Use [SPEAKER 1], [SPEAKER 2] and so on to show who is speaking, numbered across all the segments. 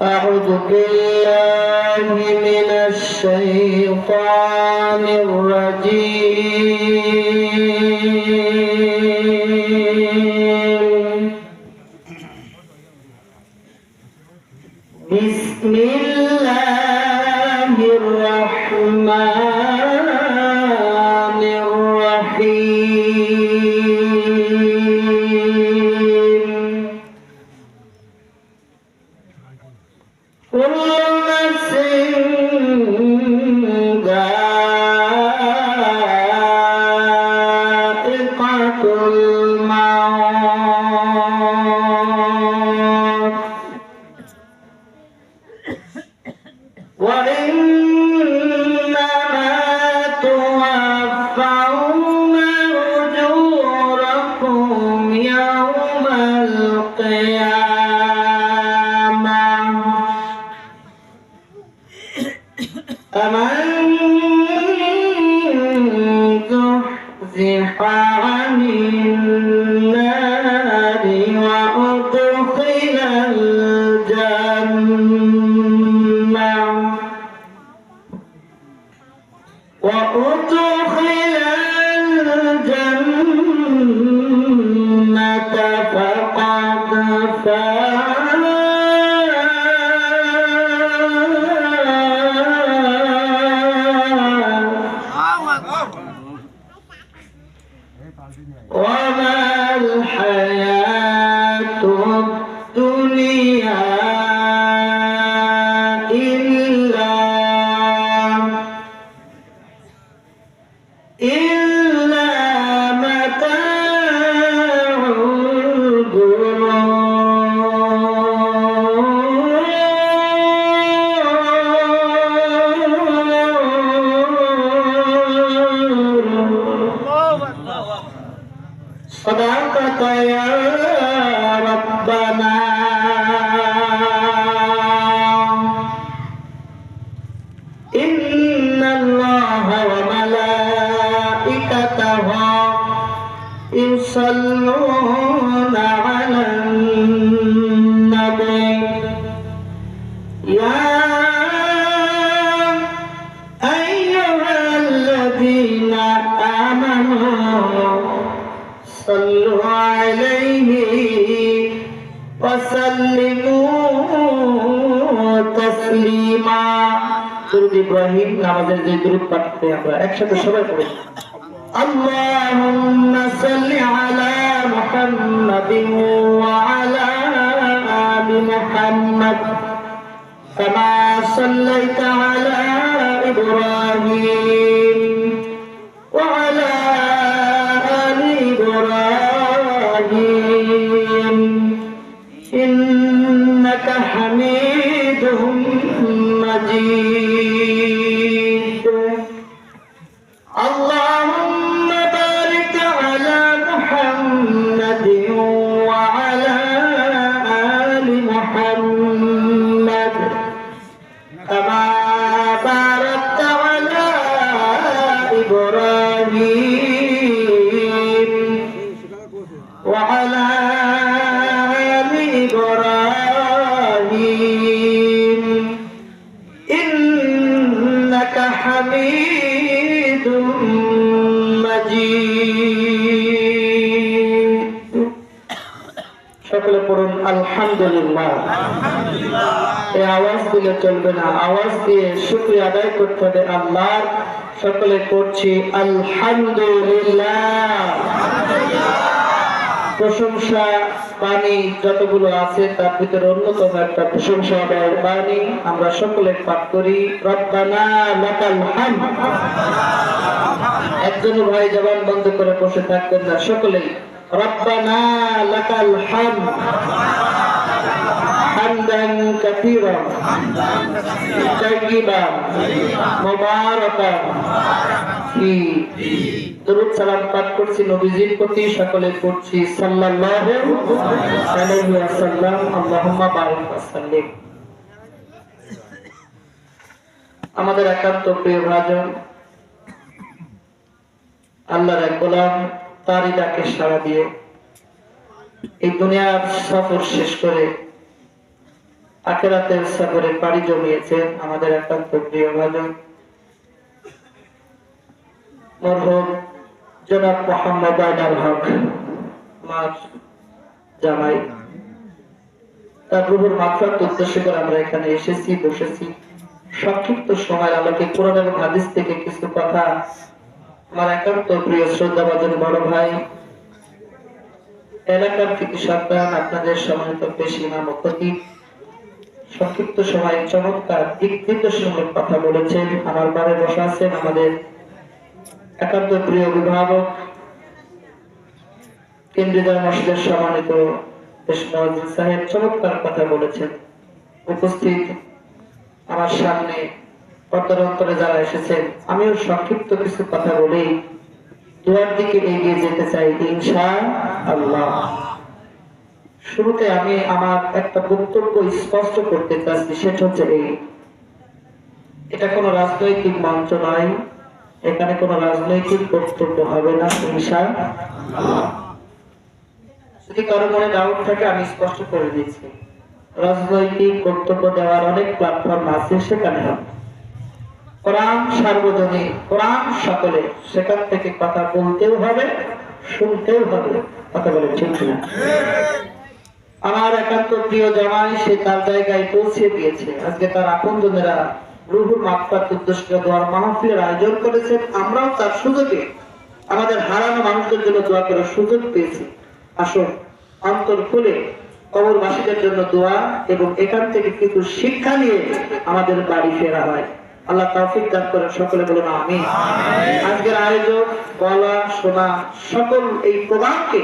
[SPEAKER 1] أعوذ بالله من الشيطان الرجيم. بسم الله الرحمن الرحيم. كل نفس ذائقة الموت وإنما توفون أجوركم يوم القيامة فمن زحزح عن النار وأدخل الجنة فقد فاز. وما الحياة الدنيا إلا متاع الغرور. صدقت يا ربنا. إن الله وملائكته يصلون على النبي يا أيها الذين آمنوا صلوا عليه وسلموا تسليما. سূরা ইব্রাহিম নামাজের যে দরুদ পাঠ করি আমরা একসাথে সবাই পড়ি। আল্লাহুম্মা সাল্লি আলা মুহাম্মাদিন ওয়া আলা আলি মুহাম্মাদ কামা সাল্লাইতা আলা ইব্রাহিম ওয়া আলা আলি ইব্রাহিম ইন্নাকা হামিদুম مجيد. اللهم بارك على محمد وعلى آل محمد كما باركت على إبراهيم وعلى آل إبراهيم إنك حميد مجيد. সকলে পড়ুন আলহামদুলিল্লাহ। এই আওয়াজ দিলে চলবে না, আওয়াজ দিয়ে শুকরিয়া আদায় করতে হবে আল্লাহর। সকলে পড়ছি আলহামদুলিল্লাহ। প্রশংসা বাণী যতগুলো আছে তার ভিতরে অন্যতম একটা প্রশংসা বাণী আমরা সকলে পাঠ করি রব্বানা লাকাল হামদ। একজন ভাই জবান বন্ধ করে বসে থাকবেন না, সকলেই রব্বানা লাকাল হামদ হামদান কাসীরান তাইয়িবান মুবারাকান ফি। দরুদ সালাম পাঠ করছি নবীজির প্রতি, সকলে পড়ছি সাল্লাল্লাহু আলাইহি ওয়াসাল্লাম। আল্লাহুম্মা বারিক ওয়া সাল্লিম। আমাদের একান্ত প্রিয় ভাজন আল্লাহর এক গোলাম, তারই ডাকে সাড়া দিয়ে এই দুনিয়ার সফর শেষ করে আখিরাতের সফরে পাড়ি জমিয়েছেন আমাদের একান্ত প্রিয় ভাজন মরহুম জনাব মোহাম্মদ আইনাল হক আমার জামাই, তার রুহুর মাগফিরাত উদ্দেশ্য করে আমরা এখানে এসেছি, বসেছি। সংক্ষিপ্ত সময়ের আলোকে কোরআন এবং হাদিস থেকে কিছু কথা আমার একান্ত প্রিয় শ্রদ্ধাভাজন বড় ভাই, এলাকার কৃতি সন্তান, আপনাদের সম্মানিত পেশ ইমাম ও খতিব সংক্ষিপ্ত সময়ে চমৎকার দিক নির্দেশমূলক কথা বলেছেন। আমার বারে বসা আছেন আমাদের একান্ত প্রিয় অভিভাবক, কেন্দ্রীয় মসজিদের সম্মানিত সাহেব চমৎকার কথা বলেছেন। উপস্থিত আমার সামনে অন্তরে যারা এসেছেন, আমিও সংক্ষিপ্ত কিছু কথা বলেই দুয়ার দিকে এগিয়ে যেতে চাই ইনশাআল্লাহ। শুরুতে আমি আমার একটা বক্তব্য স্পষ্ট করতে চাচ্ছি, সেটা হচ্ছে এটা কোনো রাজনৈতিক মঞ্চ নয়, এখানে কোনো রাজনৈতিক বক্তব্য হবে না ইনশাআল্লাহ। যদি কারো মনে ডাউট থাকে আমি স্পষ্ট করে দিচ্ছি, রাজনৈতিক বক্তব্য দেওয়ার অনেক প্ল্যাটফর্ম আছে, সেখানে হবে। কোরআন সার্বজনীন, কোরআন সকলে, সেখান থেকে কথা বলতেও হবে, শুনতেও হবে। কথা বলে ঠিক না? আমার একান্ত প্রিয় জামাই সে তার জায়গায় পৌঁছে দিয়েছে। আজকে তার আপনজনেরা রুহুর মাগফিরাত উদ্দেশ্য দোয়ার মাহফিলের আয়োজন করেছেন। আমরাও তার সুযোগে আমাদের হারানো মানুষদের জন্য দোয়া করার সুযোগ পেয়েছি। আসুন অন্তর খুলে কবরবাসীদের জন্য দোয়া এবং এখান থেকে কিছু শিক্ষা নিয়ে আমাদের বাড়ি ফেরা হয়। আল্লাহ তৌফিক দান করেন, সকলে বলুন আমিন। আজকের আয়োজন, বলা, শোনা সকল এই প্রোগ্রামকে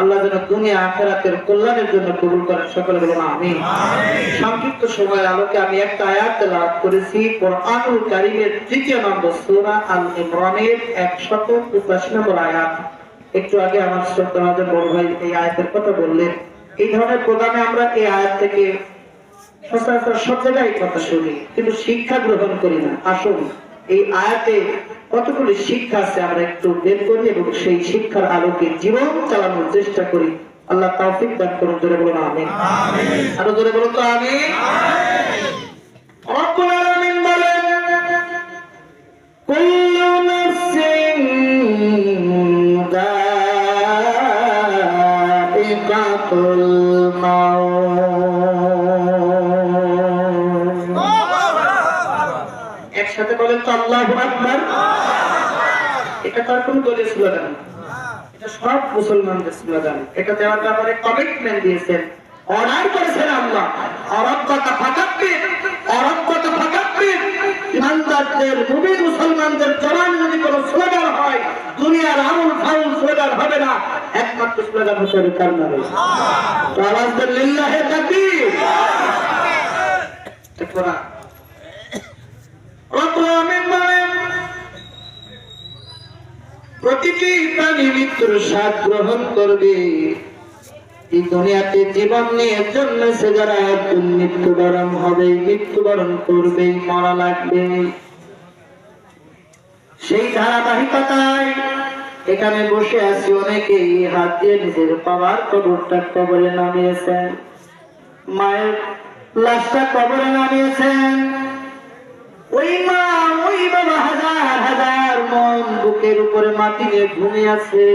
[SPEAKER 1] আল্লাহ যেন দুনিয়া আখিরাতের কল্যাণের জন্য কবুল করেন, সকলে বলুন আমিন। সংক্ষিপ্ত সময়ের আলোকে আমি একটা আয়াত তেলাওয়াত করেছি, কোরআনুল কারীমের 3 নম্বর সূরা আল ইমরানের 185 নম্বর আয়াত। একটু আগে আমার শ্রদ্ধাভাজন বড় ভাই এই আয়াতের কথা বললেন। এই ধরনের প্রোগ্রামে আমরা এই আয়াত থেকে সচরাচর সব জায়গায় কথা শুনি, কিন্তু শিক্ষা গ্রহণ করি না। আসুন এই আয়াতে কতগুলি শিক্ষা আছে আমরা একটু বের করি এবং সেই শিক্ষার আলোকে জীবন চালানোর চেষ্টা করি। আল্লাহ তৌফিক দান করুন, জোরে বলুন আমিন। আরো জোরে বলুন তো আমিন। রব্বুল আলামিন বলেন, কুল্লু নাফসিন যায়িকাতুল মাউত। একসাথে বলেন তো আল্লাহু আকবার। এটা তার কোনো দলীয় স্লোগান না, এটা সব মুসলমানদের স্লোগান। এটা দেওয়ার ব্যাপারে কমিটমেন্ট দিয়েছেন, অর্ডার করেছেন আল্লাহ। অরব্বাকা ফাকাব্বির, অরব্বাকা ফাকাব্বির। ইমানদারদের, মুমিন মুসলমানদের জবান যদি কোনো স্লোগান হয়, দুনিয়ার আমল ফাউল স্লোগান হবে না, একমাত্র স্লোগান হচ্ছে কার নামে। তো আওয়াজ দেন লিল্লাহি তাকবীর। দেখো না রব্বুল আমিন বলেন, প্রতিটি প্রাণী মৃত্যুর স্বাদ গ্রহণ করবে। এই দুনিয়াতে জীবন নিয়ে জন্মেছে যারা, একদিন মৃত্যুবরণ হবে, মৃত্যুবরণ করবে, মরা লাগবে। সেই ধারাবাহিকতায় এখানে বসে আছি অনেকেই হাত দিয়ে নিজের বাবার কবরটা কবরে নামিয়েছেন, মায়ের লাশটা কবরে নামিয়েছেন। ওই মা, ওই বাবা হাজার হাজার মন বুকের উপরে মাটি নিয়ে ঘুমিয়ে আছে।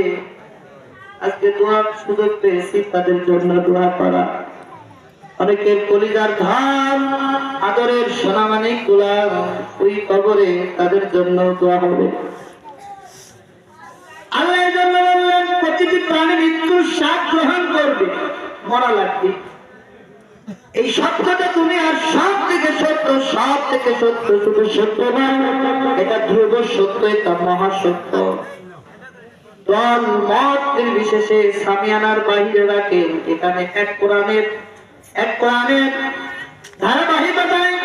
[SPEAKER 1] আজকে দোয়ার সুযোগ পেয়েছি তাদের জন্য দোয়া করা। অনেকের কলিজার ধান, আদরের সোনামানিক গুলা ওই কবরে, তাদের জন্য দোয়া হবে। আল্লাহ এর জন্য বললেন, প্রতিটি প্রাণী মৃত্যুর স্বাদ গ্রহণ করবে, মরা লাগবে। এই সত্যটা তুমি আর সব থেকে সত্য, সব থেকে সত্য, শুধু সত্য না, এটা ধ্রুব সত্য, এটা মহাসত্য। দল মত নির্বিশেষে সামিয়ানার বাহিরে রাখেন, এখানে এক কোরআনের ধারাবাহিকতায়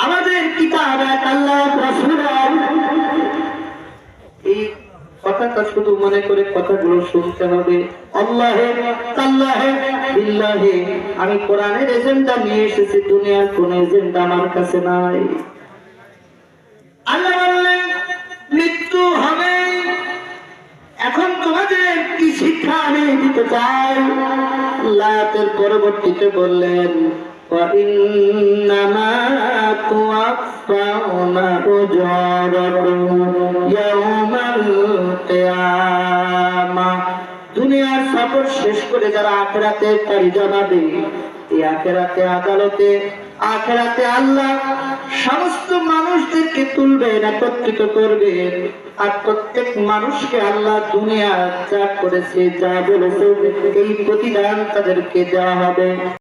[SPEAKER 1] আমাদের কিতাব, এক আল্লাহ রাসূল। এই কথাটা শুধু মনে করে কথাগুলো শুনতে হবে। আল্লাহে তাল্লাহে বিল্লাহে, আমি কোরআনের এজেন্ডা নিয়ে এসেছি, দুনিয়ার কোন এজেন্ডা আমার কাছে নাই। আল্লাহ বললেন মৃত্যু হবে। এখন তোমাদের কি শিক্ষা আমি দিতে চাই? আল্লাহের পরবর্তীতে বললেন, وإنما توفون أجوركم يوم القيامة দুনিয়ার সফর শেষ করে যারা আখিরাতে পাড়ি জমাবে, এই আখিরাতে আদালতে আখিরাতে আল্লাহ সমস্ত মানুষদেরকে তুলবেন, একত্রিত করবেন, আর প্রত্যেক মানুষকে আল্লাহ দুনিয়া যা করেছে যা বলেছে এই প্রতিদান তাদেরকে দেওয়া হবে।